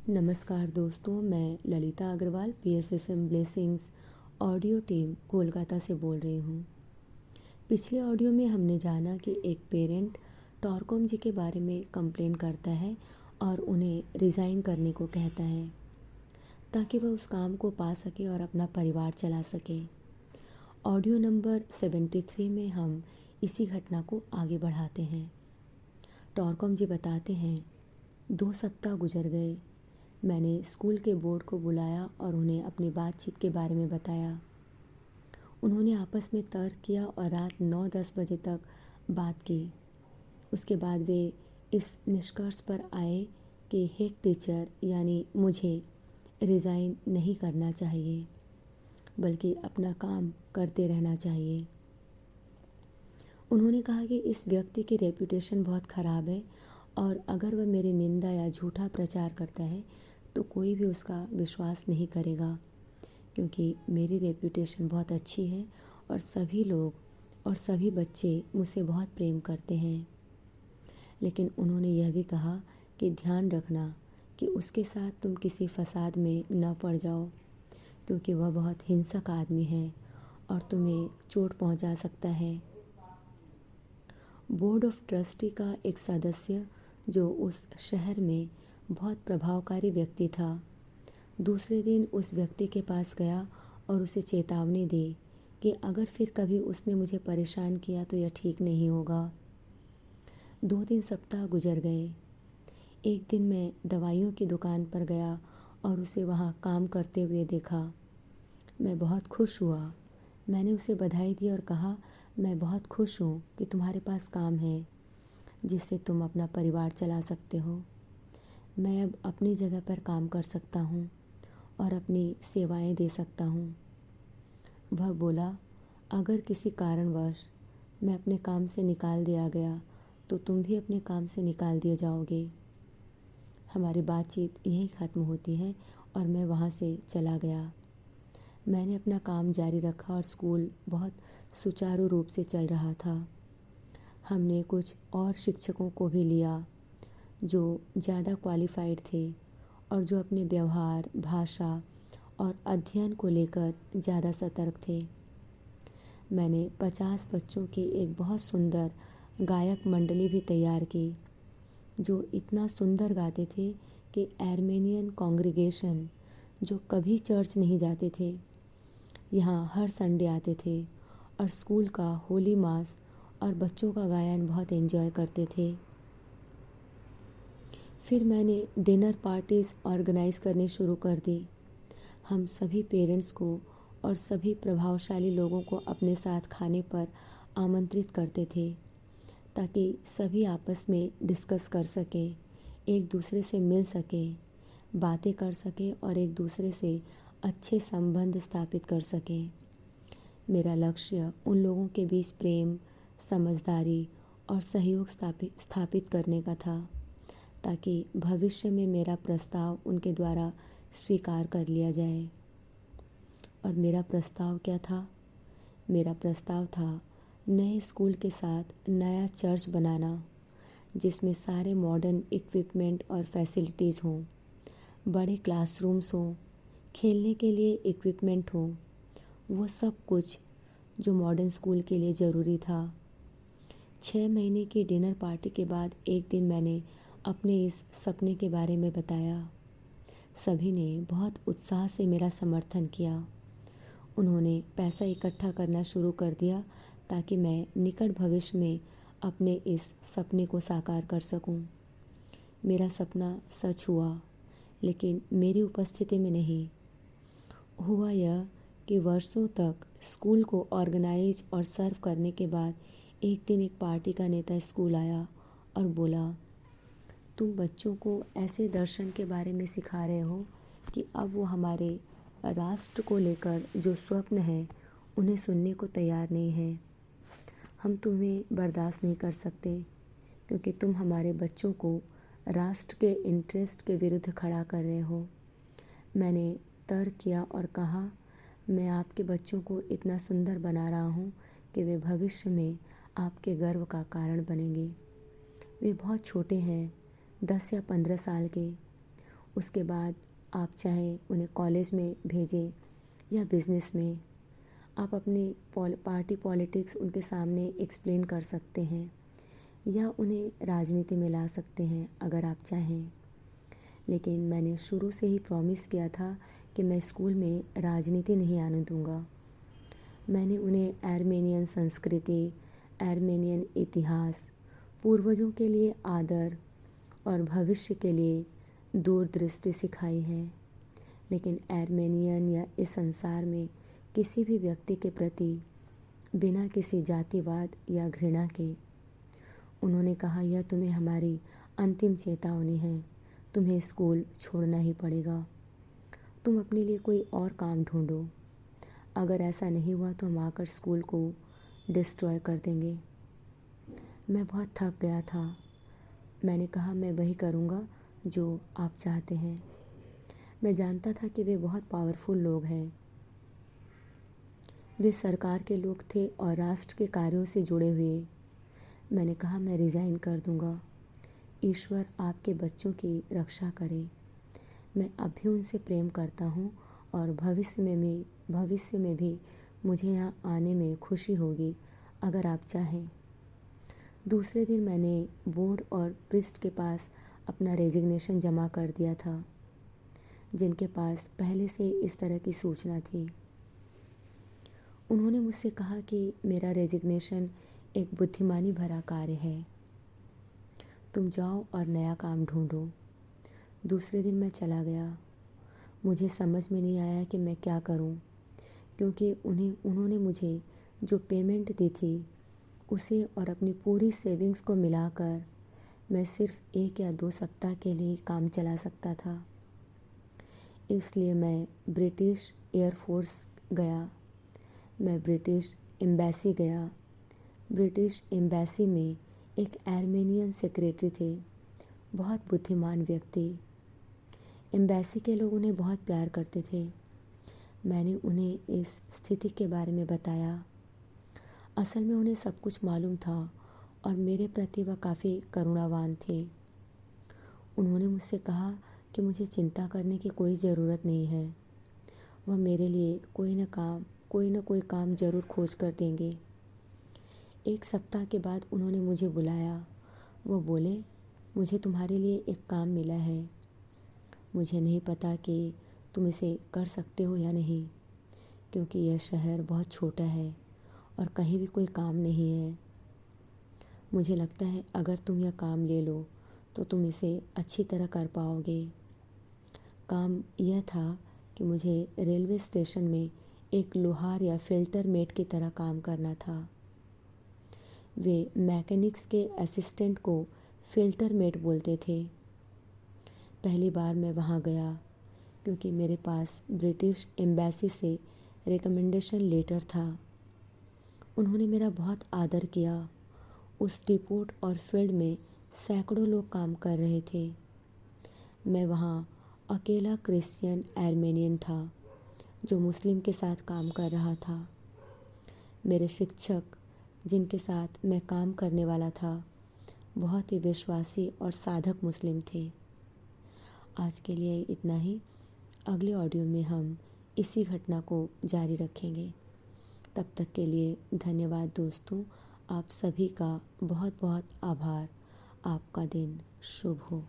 नमस्कार दोस्तों, मैं Lalita Agarwal PSSM blessings audio team Kolkata से बोल रही हूँ। पिछले ऑडियो में हमने जाना कि एक पेरेंट टॉरकॉम जी के बारे में कंप्लेन करता है और उन्हें रिज़ाइन करने को कहता है ताकि वह उस काम को पा सके और अपना परिवार चला सके। ऑडियो नंबर 73 में हम इसी घटना को आगे बढ़ाते हैं। टॉरकॉम जी बताते हैं, 2 सप्ताह गुजर गए। मैंने स्कूल के बोर्ड को बुलाया और उन्हें अपनी बातचीत के बारे में बताया। उन्होंने आपस में तर्क किया और रात 9-10 बजे तक बात की। उसके बाद वे इस निष्कर्ष पर आए कि हेड टीचर यानी मुझे रिज़ाइन नहीं करना चाहिए, बल्कि अपना काम करते रहना चाहिए। उन्होंने कहा कि इस व्यक्ति की रेपुटेशन बहुत ख़राब है और अगर वह मेरी निंदा या झूठा प्रचार करता है तो कोई भी उसका विश्वास नहीं करेगा, क्योंकि मेरी रेपुटेशन बहुत अच्छी है और सभी लोग और सभी बच्चे मुझसे बहुत प्रेम करते हैं। लेकिन उन्होंने यह भी कहा कि ध्यान रखना कि उसके साथ तुम किसी फसाद में न पड़ जाओ, क्योंकि वह बहुत हिंसक आदमी है और तुम्हें चोट पहुंचा सकता है। बोर्ड ऑफ ट्रस्टी का एक सदस्य जो उस शहर में बहुत प्रभावकारी व्यक्ति था, दूसरे दिन उस व्यक्ति के पास गया और उसे चेतावनी दी कि अगर फिर कभी उसने मुझे परेशान किया तो यह ठीक नहीं होगा। 2-3 सप्ताह गुजर गए। एक दिन मैं दवाइयों की दुकान पर गया और उसे वहाँ काम करते हुए देखा। मैं बहुत खुश हुआ। मैंने उसे बधाई दी और कहा, मैं बहुत खुश हूँ कि तुम्हारे पास काम है जिससे तुम अपना परिवार चला सकते हो। मैं अब अपनी जगह पर काम कर सकता हूँ और अपनी सेवाएं दे सकता हूँ। वह बोला, अगर किसी कारणवश मैं अपने काम से निकाल दिया गया तो तुम भी अपने काम से निकाल दिए जाओगे। हमारी बातचीत यहीं ख़त्म होती है और मैं वहाँ से चला गया। मैंने अपना काम जारी रखा और स्कूल बहुत सुचारू रूप से चल रहा था। हमने कुछ और शिक्षकों को भी लिया जो ज़्यादा क्वालिफाइड थे और जो अपने व्यवहार, भाषा और अध्ययन को लेकर ज़्यादा सतर्क थे। मैंने 50 बच्चों की एक बहुत सुंदर गायक मंडली भी तैयार की जो इतना सुंदर गाते थे कि आर्मेनियन कॉन्ग्रीगेशन जो कभी चर्च नहीं जाते थे, यहाँ हर संडे आते थे और स्कूल का होली मास और बच्चों का गायन बहुत एंजॉय करते थे। फिर मैंने डिनर पार्टीज़ ऑर्गेनाइज़ करनी शुरू कर दी। हम सभी पेरेंट्स को और सभी प्रभावशाली लोगों को अपने साथ खाने पर आमंत्रित करते थे ताकि सभी आपस में डिस्कस कर सकें, एक दूसरे से मिल सकें, बातें कर सकें और एक दूसरे से अच्छे संबंध स्थापित कर सकें। मेरा लक्ष्य उन लोगों के बीच प्रेम, समझदारी और सहयोग स्थापित करने का था ताकि भविष्य में मेरा प्रस्ताव उनके द्वारा स्वीकार कर लिया जाए। और मेरा प्रस्ताव क्या था? मेरा प्रस्ताव था नए स्कूल के साथ नया चर्च बनाना जिसमें सारे मॉडर्न इक्विपमेंट और फैसिलिटीज़ हों, बड़े क्लासरूम्स हों, खेलने के लिए इक्विपमेंट हों, वो सब कुछ जो मॉडर्न स्कूल के लिए ज़रूरी था। 6 महीने की डिनर पार्टी के बाद एक दिन मैंने अपने इस सपने के बारे में बताया। सभी ने बहुत उत्साह से मेरा समर्थन किया। उन्होंने पैसा इकट्ठा करना शुरू कर दिया ताकि मैं निकट भविष्य में अपने इस सपने को साकार कर सकूं। मेरा सपना सच हुआ, लेकिन मेरी उपस्थिति में नहीं। हुआ यह कि वर्षों तक स्कूल को ऑर्गेनाइज और सर्व करने के बाद एक दिन एक पार्टी का नेता स्कूल आया और बोला, तुम बच्चों को ऐसे दर्शन के बारे में सिखा रहे हो कि अब वो हमारे राष्ट्र को लेकर जो स्वप्न है उन्हें सुनने को तैयार नहीं है। हम तुम्हें बर्दाश्त नहीं कर सकते क्योंकि तुम हमारे बच्चों को राष्ट्र के इंटरेस्ट के विरुद्ध खड़ा कर रहे हो। मैंने तर्क किया और कहा, मैं आपके बच्चों को इतना सुंदर बना रहा हूँ कि वे भविष्य में आपके गर्व का कारण बनेंगे। वे बहुत छोटे हैं, 10 या 15 साल के। उसके बाद आप चाहें उन्हें कॉलेज में भेजें या बिज़नेस में, आप अपनी पार्टी पॉलिटिक्स उनके सामने एक्सप्लेन कर सकते हैं या उन्हें राजनीति में ला सकते हैं अगर आप चाहें। लेकिन मैंने शुरू से ही प्रॉमिस किया था कि मैं स्कूल में राजनीति नहीं आने दूंगा। मैंने उन्हें आर्मेनियन संस्कृति, आर्मेनियन इतिहास, पूर्वजों के लिए आदर और भविष्य के लिए दूरदृष्टि सिखाई है। लेकिन आर्मेनियन या इस संसार में किसी भी व्यक्ति के प्रति बिना किसी जातिवाद या घृणा के। उन्होंने कहा, यह तुम्हें हमारी अंतिम चेतावनी है, तुम्हें स्कूल छोड़ना ही पड़ेगा। तुम अपने लिए कोई और काम ढूंढो। अगर ऐसा नहीं हुआ तो हम आकर स्कूल को डिस्ट्रॉय कर देंगे। मैं बहुत थक गया था। मैंने कहा, मैं वही करूँगा जो आप चाहते हैं। मैं जानता था कि वे बहुत पावरफुल लोग हैं। वे सरकार के लोग थे और राष्ट्र के कार्यों से जुड़े हुए। मैंने कहा, मैं रिज़ाइन कर दूँगा। ईश्वर आपके बच्चों की रक्षा करे। मैं अब भी उनसे प्रेम करता हूँ और भविष्य में भी मुझे यहाँ आने में खुशी होगी अगर आप चाहें। दूसरे दिन मैंने बोर्ड और प्रिस्ट के पास अपना रेजिग्नेशन जमा कर दिया था, जिनके पास पहले से इस तरह की सूचना थी। उन्होंने मुझसे कहा कि मेरा रेजिग्नेशन एक बुद्धिमानी भरा कार्य है, तुम जाओ और नया काम ढूंढो। दूसरे दिन मैं चला गया। मुझे समझ में नहीं आया कि मैं क्या करूं, क्योंकि उन्होंने मुझे जो पेमेंट दी थी उसे और अपनी पूरी सेविंग्स को मिलाकर मैं सिर्फ 1 या 2 सप्ताह के लिए काम चला सकता था। इसलिए मैं ब्रिटिश एयरफोर्स गया। मैं ब्रिटिश एम्बेसी गया। ब्रिटिश एम्बेसी में एक आर्मेनियन सेक्रेटरी थे, बहुत बुद्धिमान व्यक्ति। एम्बेसी के लोग उन्हें बहुत प्यार करते थे। मैंने उन्हें इस स्थिति के बारे में बताया। असल में उन्हें सब कुछ मालूम था और मेरे प्रति वह काफ़ी करुणावान थे। उन्होंने मुझसे कहा कि मुझे चिंता करने की कोई ज़रूरत नहीं है, वह मेरे लिए कोई न कोई काम ज़रूर खोज कर देंगे। 1 सप्ताह के बाद उन्होंने मुझे बुलाया। वो बोले, मुझे तुम्हारे लिए एक काम मिला है। मुझे नहीं पता कि तुम इसे कर सकते हो या नहीं, क्योंकि यह शहर बहुत छोटा है और कहीं भी कोई काम नहीं है। मुझे लगता है अगर तुम यह काम ले लो तो तुम इसे अच्छी तरह कर पाओगे। काम यह था कि मुझे रेलवे स्टेशन में एक लोहार या फिल्टर मेट की तरह काम करना था। वे मैकेनिक्स के असिस्टेंट को फिल्टर मेट बोलते थे। पहली बार मैं वहाँ गया क्योंकि मेरे पास ब्रिटिश एम्बेसी से रिकमेंडेशन लेटर था। उन्होंने मेरा बहुत आदर किया। उस डिपोट और फील्ड में सैकड़ों लोग काम कर रहे थे। मैं वहाँ अकेला क्रिश्चियन आर्मेनियन था जो मुस्लिम के साथ काम कर रहा था। मेरे शिक्षक जिनके साथ मैं काम करने वाला था बहुत ही विश्वासी और साधक मुस्लिम थे। आज के लिए इतना ही। अगले ऑडियो में हम इसी घटना को जारी रखेंगे। तब तक के लिए धन्यवाद दोस्तों। आप सभी का बहुत बहुत आभार। आपका दिन शुभ हो।